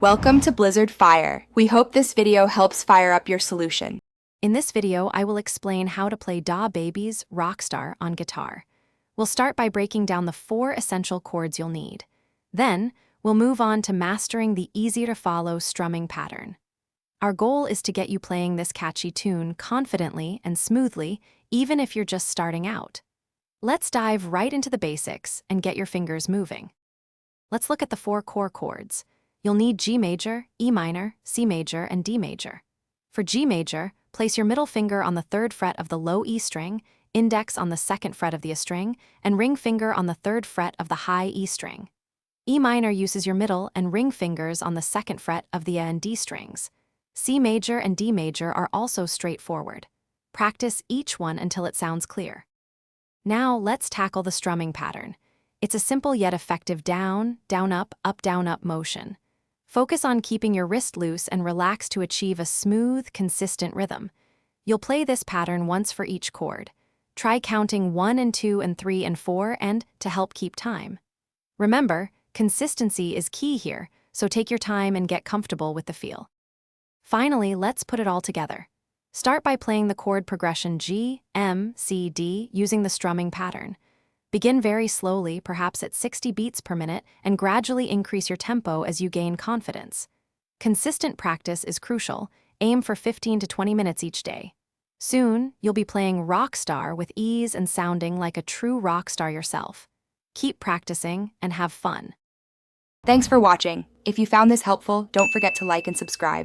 Welcome to Blizzard Fire. We hope this video helps fire up your solution. In this video, I will explain how to play Dababy Rockstar on guitar. We'll start by breaking down the 4 essential chords you'll need. Then, we'll move on to mastering the easy-to-follow strumming pattern. Our goal is to get you playing this catchy tune confidently and smoothly, even if you're just starting out. Let's dive right into the basics and get your fingers moving. Let's look at the 4 core chords. You'll need G major, E minor, C major, and D major. For G major, place your middle finger on the 3rd fret of the low E string, index on the 2nd fret of the A string, and ring finger on the 3rd fret of the high E string. E minor uses your middle and ring fingers on the 2nd fret of the A and D strings. C major and D major are also straightforward. Practice each one until it sounds clear. Now let's tackle the strumming pattern. It's a simple yet effective down, down, up, motion. Focus on keeping your wrist loose and relax to achieve a smooth, consistent rhythm. You'll play this pattern once for each chord. Try counting 1 and 2 and 3 and 4 and to help keep time. Remember, consistency is key here, so take your time and get comfortable with the feel. Finally, let's put it all together. Start by playing the chord progression G, M, C, D using the strumming pattern. Begin very slowly, perhaps at 60 beats per minute, and gradually increase your tempo as you gain confidence. Consistent practice is crucial. Aim for 15 to 20 minutes each day. Soon, you'll be playing Rockstar with ease and sounding like a true rock star yourself. Keep practicing and have fun. Thanks for watching. If you found this helpful, don't forget to like and subscribe.